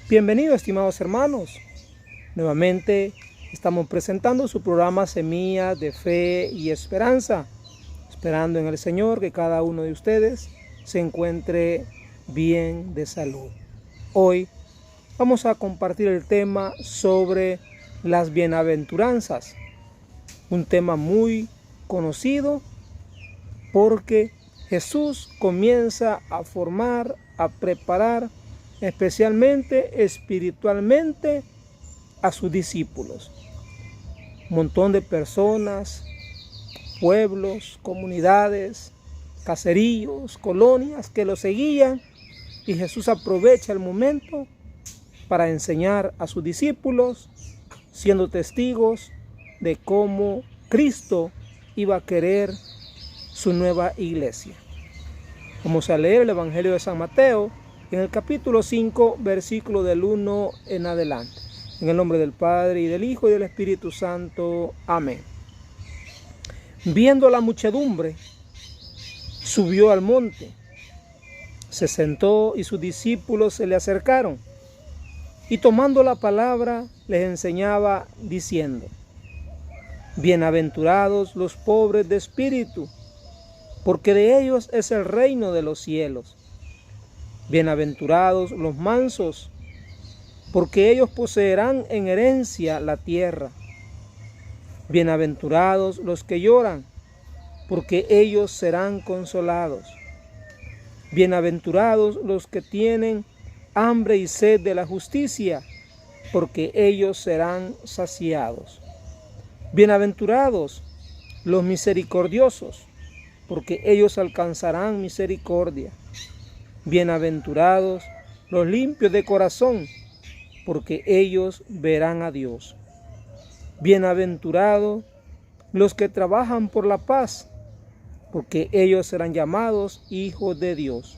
Bienvenidos, estimados hermanos. Nuevamente estamos presentando su programa Semillas de Fe y Esperanza, esperando en el Señor que cada uno de ustedes se encuentre bien de salud. Hoy vamos a compartir el tema sobre las bienaventuranzas, un tema muy conocido porque Jesús comienza a formar, a preparar especialmente espiritualmente a sus discípulos. Un montón de personas, pueblos, comunidades, caseríos, colonias que lo seguían, y Jesús aprovecha el momento para enseñar a sus discípulos, siendo testigos de cómo Cristo iba a querer su nueva iglesia. Vamos a leer el Evangelio de San Mateo en el capítulo 5, versículo del 1 en adelante. En el nombre del Padre, y del Hijo, y del Espíritu Santo. Amén. Viendo la muchedumbre, subió al monte, se sentó y sus discípulos se le acercaron, y tomando la palabra les enseñaba diciendo: Bienaventurados los pobres de espíritu, porque de ellos es el reino de los cielos. Bienaventurados los mansos, porque ellos poseerán en herencia la tierra. Bienaventurados los que lloran, porque ellos serán consolados. Bienaventurados los que tienen hambre y sed de la justicia, porque ellos serán saciados. Bienaventurados los misericordiosos, porque ellos alcanzarán misericordia. Bienaventurados los limpios de corazón, porque ellos verán a Dios. Bienaventurados los que trabajan por la paz, porque ellos serán llamados hijos de Dios.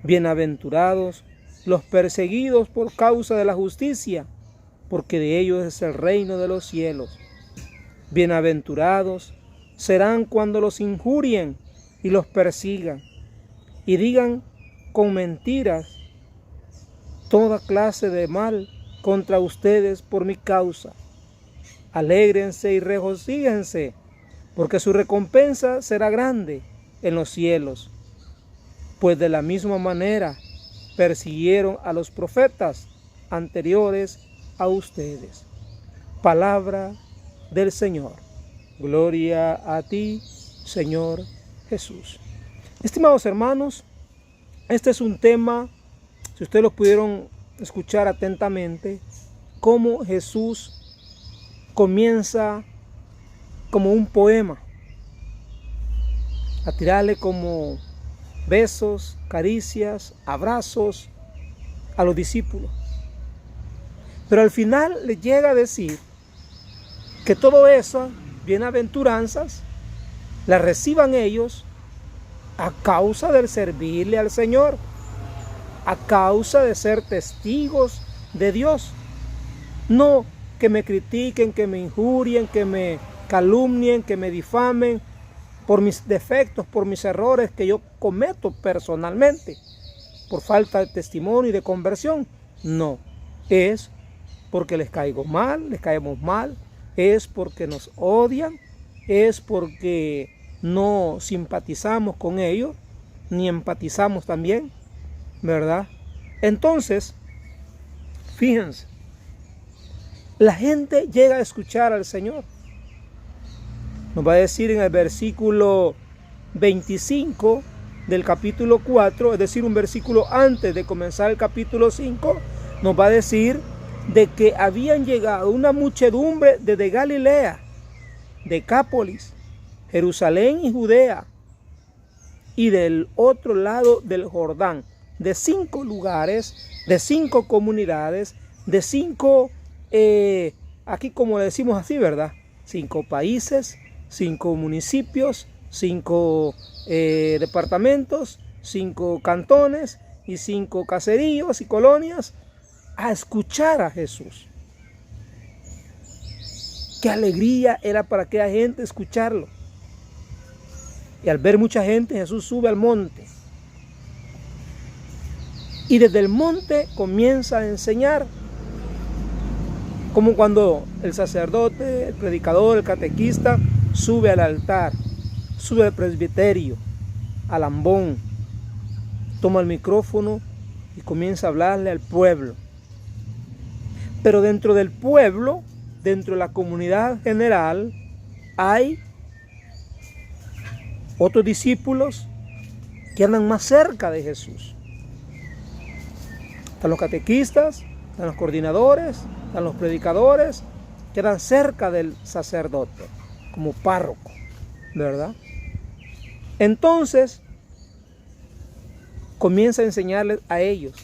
Bienaventurados los perseguidos por causa de la justicia, porque de ellos es el reino de los cielos. Bienaventurados serán cuando los injurien y los persigan, y digan con mentiras toda clase de mal contra ustedes por mi causa. Alégrense y regocíjense, porque su recompensa será grande en los cielos, pues de la misma manera persiguieron a los profetas anteriores a ustedes. Palabra del Señor. Gloria a ti, Señor Jesús. Estimados hermanos, este es un tema, si ustedes lo pudieron escuchar atentamente, cómo Jesús comienza como un poema, a tirarle como besos, caricias, abrazos a los discípulos. Pero al final les llega a decir que todo eso, bienaventuranzas, las reciban ellos a causa del servirle al Señor, a causa de ser testigos de Dios. No que me critiquen, que me injurien, que me calumnien, que me difamen por mis defectos, por mis errores que yo cometo personalmente, por falta de testimonio y de conversión. No, es porque les caigo mal, les caemos mal, es porque nos odian, es porque no simpatizamos con ellos, ni empatizamos también, ¿verdad? Entonces, fíjense, la gente llega a escuchar al Señor. Nos va a decir en el versículo 25 del capítulo 4, es decir, un versículo antes de comenzar el capítulo 5, nos va a decir de que habían llegado una muchedumbre desde Galilea, Decápolis, Jerusalén y Judea, y del otro lado del Jordán, de 5 lugares, de 5 comunidades, de 5, aquí como le decimos así, ¿verdad? 5 países, 5 municipios, 5 departamentos, 5 cantones y 5 caseríos y colonias, a escuchar a Jesús. Qué alegría era para aquella gente escucharlo. Y al ver mucha gente, Jesús sube al monte Y desde el monte comienza a enseñar. Como cuando el sacerdote, el predicador, el catequista sube al altar, sube al presbiterio, al ambón, toma el micrófono y comienza a hablarle al pueblo. Pero dentro del pueblo, dentro de la comunidad general, hay otros discípulos que andan más cerca de Jesús. Están los catequistas, están los coordinadores, están los predicadores, que andan cerca del sacerdote, como párroco, ¿verdad? Entonces, comienza a enseñarles a ellos.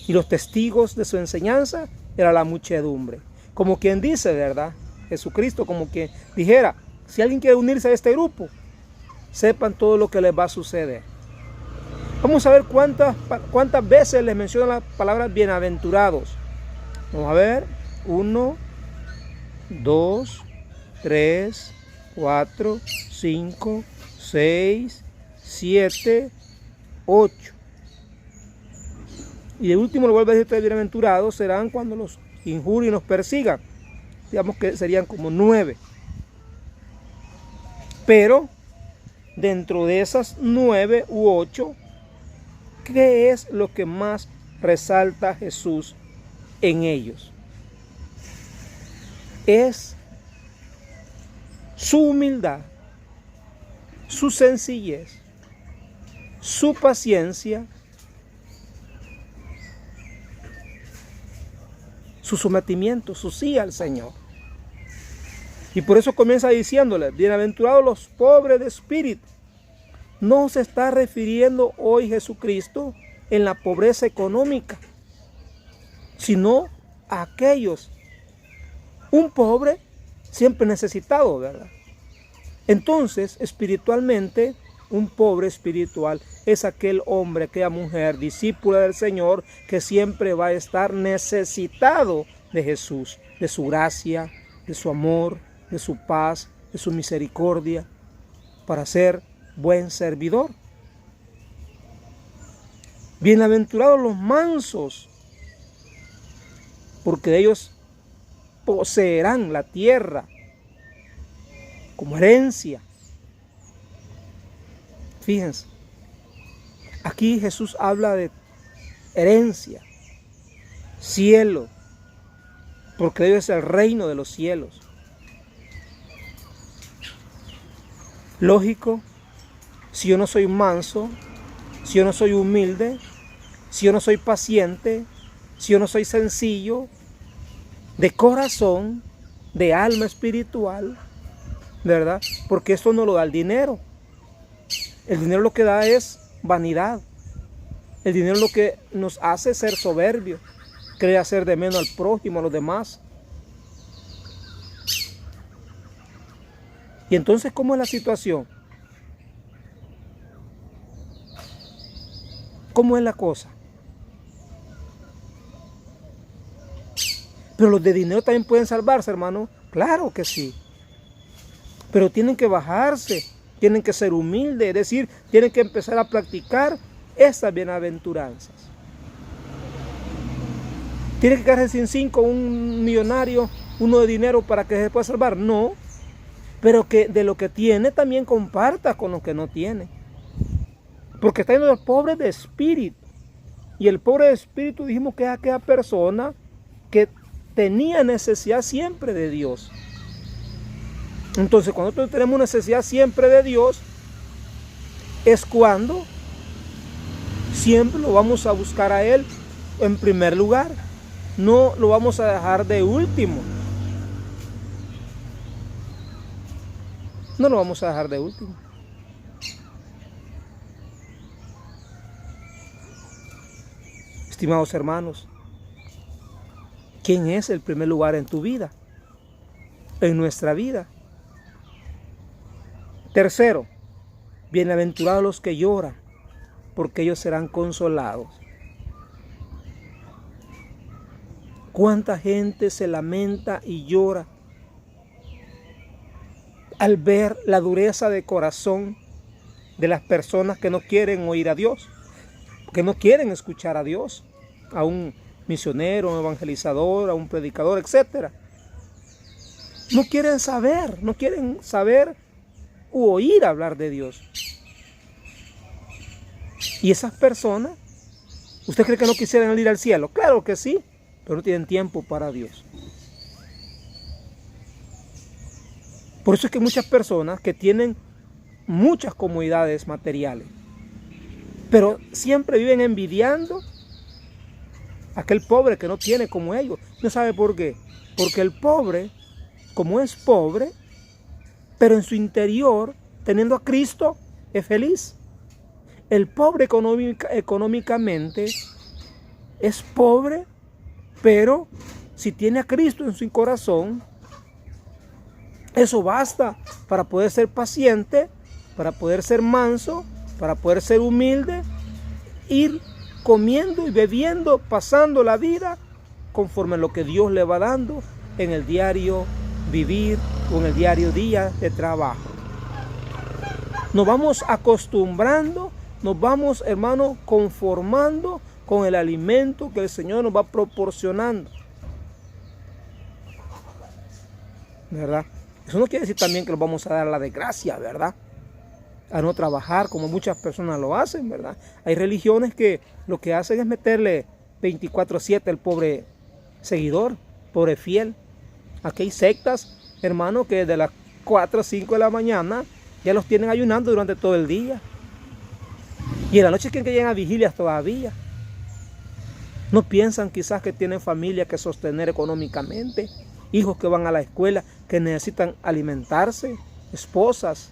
Y los testigos de su enseñanza era la muchedumbre. Como quien dice, ¿verdad? Jesucristo, como quien dijera, si alguien quiere unirse a este grupo, sepan todo lo que les va a suceder. Vamos a ver cuántas veces les menciona la palabra bienaventurados. Vamos a ver. 1, 2, 3, 4, 5, 6, 7, 8. Y de último lo vuelve a decir, ustedes bienaventurados serán cuando los injurien y nos persigan. Digamos que serían como 9. Pero dentro de esas 9 u 8, ¿qué es lo que más resalta Jesús en ellos? Es su humildad, su sencillez, su paciencia, su sometimiento, su sí al Señor. Y por eso comienza diciéndole, bienaventurados los pobres de espíritu. No se está refiriendo hoy Jesucristo en la pobreza económica, sino a aquellos, un pobre siempre necesitado, ¿verdad? Entonces, espiritualmente, un pobre espiritual es aquel hombre, aquella mujer, discípula del Señor, que siempre va a estar necesitado de Jesús, de su gracia, de su amor, de su paz, de su misericordia, para ser buen servidor. Bienaventurados los mansos, porque ellos poseerán la tierra como herencia. Fíjense, aquí Jesús habla de herencia, cielo, porque Dios es el reino de los cielos. Lógico, si yo no soy manso, si yo no soy humilde, si yo no soy paciente, si yo no soy sencillo, de corazón, de alma espiritual, ¿verdad? Porque esto no lo da el dinero. El dinero lo que da es vanidad. El dinero lo que nos hace ser soberbios, cree hacer de menos al prójimo, a los demás. Y entonces, ¿cómo es la situación? ¿Cómo es la cosa? Pero los de dinero también pueden salvarse, hermano. Claro que sí. Pero tienen que bajarse, tienen que ser humildes, es decir, tienen que empezar a practicar estas bienaventuranzas. ¿Tiene que quedarse sin 5 un millonario, uno de dinero para que se pueda salvar? No, pero que de lo que tiene también comparta con los que no tiene. Porque está yendo de los pobres de espíritu. Y el pobre de espíritu dijimos que es aquella persona que tenía necesidad siempre de Dios. Entonces, cuando nosotros tenemos necesidad siempre de Dios, es cuando siempre lo vamos a buscar a Él en primer lugar. No lo vamos a dejar de último. No lo vamos a dejar de último. Estimados hermanos, ¿quién es el primer lugar en tu vida? En nuestra vida. Tercero, bienaventurados los que lloran, porque ellos serán consolados. ¿Cuánta gente se lamenta y llora al ver la dureza de corazón de las personas que no quieren oír a Dios? porque no quieren escuchar a Dios, a un misionero, a un evangelizador, a un predicador, etc. No quieren saber u oír hablar de Dios. Y esas personas, ¿usted cree que no quisieran ir al cielo? Claro que sí, pero no tienen tiempo para Dios. Por eso es que muchas personas que tienen muchas comodidades materiales, pero siempre viven envidiando a aquel pobre que no tiene como ellos. ¿No sabe por qué? Porque el pobre, como es pobre, pero en su interior, teniendo a Cristo, es feliz. El pobre económicamente es pobre, pero si tiene a Cristo en su corazón, eso basta para poder ser paciente, para poder ser manso, para poder ser humilde, ir comiendo y bebiendo, pasando la vida conforme a lo que Dios le va dando en el diario vivir o en el diario día de trabajo. Nos vamos acostumbrando, nos vamos, hermano, conformando con el alimento que el Señor nos va proporcionando, ¿verdad? Eso no quiere decir también que nos vamos a dar la desgracia, ¿verdad? A no trabajar como muchas personas lo hacen, ¿verdad? Hay religiones que lo que hacen es meterle 24/7 al pobre seguidor, pobre fiel. Aquí hay sectas, hermano, que desde las 4 o 5 de la mañana ya los tienen ayunando durante todo el día. Y en la noche quieren que lleguen a vigilias todavía. No piensan quizás que tienen familia que sostener económicamente, hijos que van a la escuela, que necesitan alimentarse, esposas.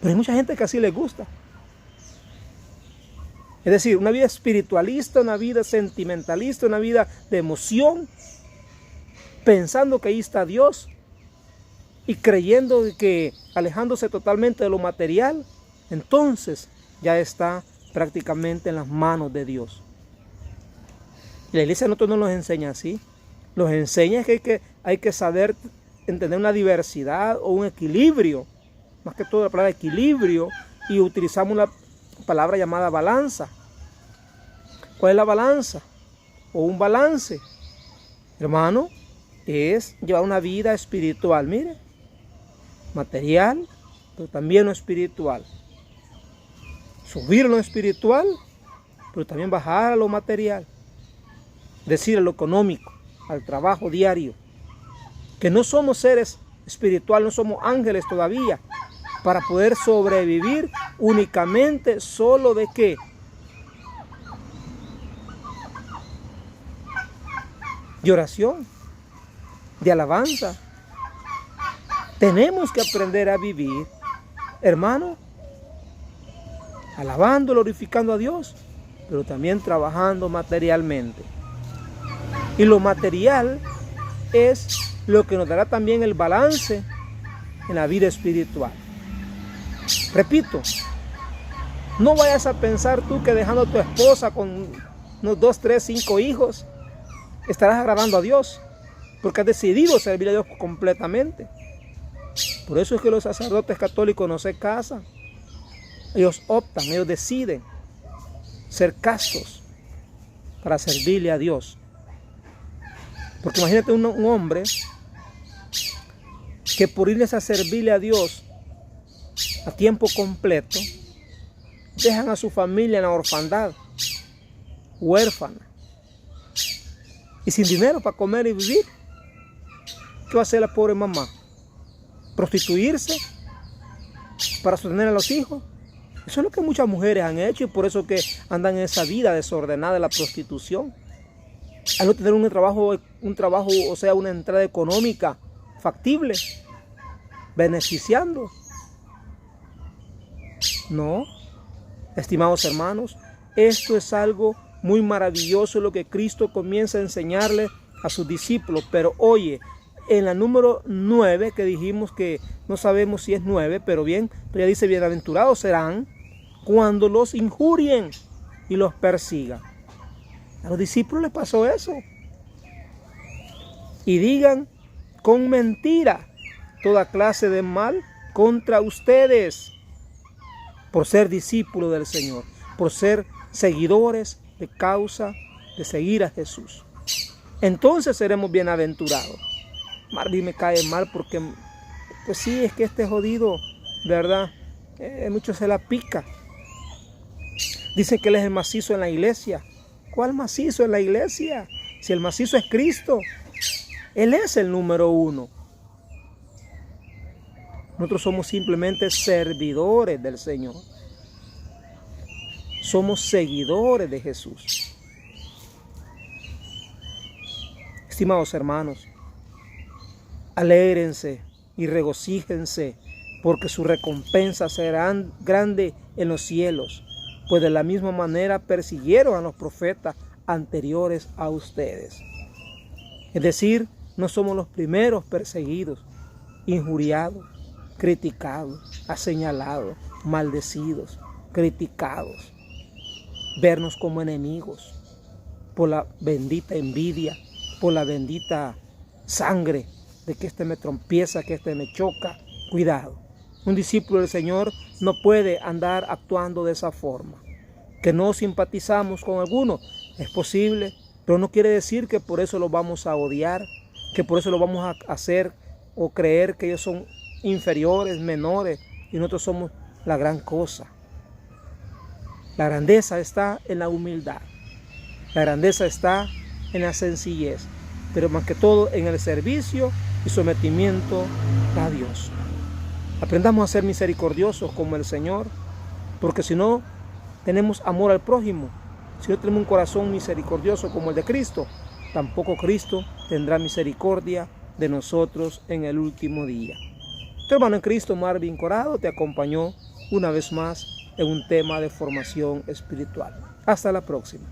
Pero hay mucha gente que así les gusta. Es decir, una vida espiritualista, una vida sentimentalista, una vida de emoción, pensando que ahí está Dios y creyendo que alejándose totalmente de lo material, entonces ya está prácticamente en las manos de Dios. Y la iglesia a nosotros no nos enseña así. Nos enseña que hay que saber entender una diversidad o un equilibrio, más que todo la palabra equilibrio, y utilizamos una palabra llamada balanza. ¿Cuál es la balanza? O un balance, hermano, es llevar una vida espiritual, mire, material, pero también lo espiritual. Subir lo espiritual, pero también bajar a lo material. Decir a lo económico, al trabajo diario. Que no somos seres espirituales, no somos ángeles todavía, para poder sobrevivir únicamente solo de ¿qué? De oración, de alabanza. Tenemos que aprender a vivir, hermano, alabando, glorificando a Dios, pero también trabajando materialmente. Y lo material es lo que nos dará también el balance en la vida espiritual. Repito, no vayas a pensar tú que dejando a tu esposa con unos 2, 3, 5 hijos, estarás agradando a Dios, porque has decidido servir a Dios completamente. Por eso es que los sacerdotes católicos no se casan. Ellos optan, ellos deciden ser castos para servirle a Dios. Porque imagínate un hombre que por irles a servirle a Dios a tiempo completo, dejan a su familia en la orfandad, huérfana, y sin dinero para comer y vivir. ¿Qué va a hacer la pobre mamá? ¿Prostituirse para sostener a los hijos? Eso es lo que muchas mujeres han hecho, y por eso que andan en esa vida desordenada de la prostitución. Al no tener un trabajo, o sea, una entrada económica factible, beneficiando. No, estimados hermanos, esto es algo muy maravilloso, lo que Cristo comienza a enseñarle a sus discípulos. Pero oye, en la número 9, que dijimos que no sabemos si es 9, pero bien, pero ya dice: bienaventurados serán cuando los injurien y los persigan. A los discípulos les pasó eso. Y digan con mentira toda clase de mal contra ustedes por ser discípulos del Señor, por ser seguidores de causa de seguir a Jesús. Entonces seremos bienaventurados. Marvin me cae mal porque, pues sí, es que este jodido, ¿verdad? Mucho se la pica. Dicen que él es el macizo en la iglesia. ¿Cuál macizo en la iglesia? Si el macizo es Cristo, Él es el número uno. Nosotros somos simplemente servidores del Señor. Somos seguidores de Jesús. Estimados hermanos, alégrense y regocíjense, porque su recompensa será grande en los cielos, pues de la misma manera persiguieron a los profetas anteriores a ustedes. Es decir, no somos los primeros perseguidos, injuriados, criticados, señalados, maldecidos, criticados, vernos como enemigos por la bendita envidia, por la bendita sangre de que este me trompieza, que este me choca. Cuidado, un discípulo del Señor no puede andar actuando de esa forma. Que no simpatizamos con algunos, es posible, pero no quiere decir que por eso los vamos a odiar, que por eso lo vamos a hacer o creer que ellos son inferiores, menores, y nosotros somos la gran cosa. La grandeza está en la humildad, la grandeza está en la sencillez, pero más que todo en el servicio y sometimiento a Dios. Aprendamos a ser misericordiosos como el Señor, porque si no tenemos amor al prójimo, si no tenemos un corazón misericordioso como el de Cristo, tampoco Cristo tendrá misericordia de nosotros en el último día. Tu hermano en Cristo, Marvin Corado, te acompañó una vez más en un tema de formación espiritual. Hasta la próxima.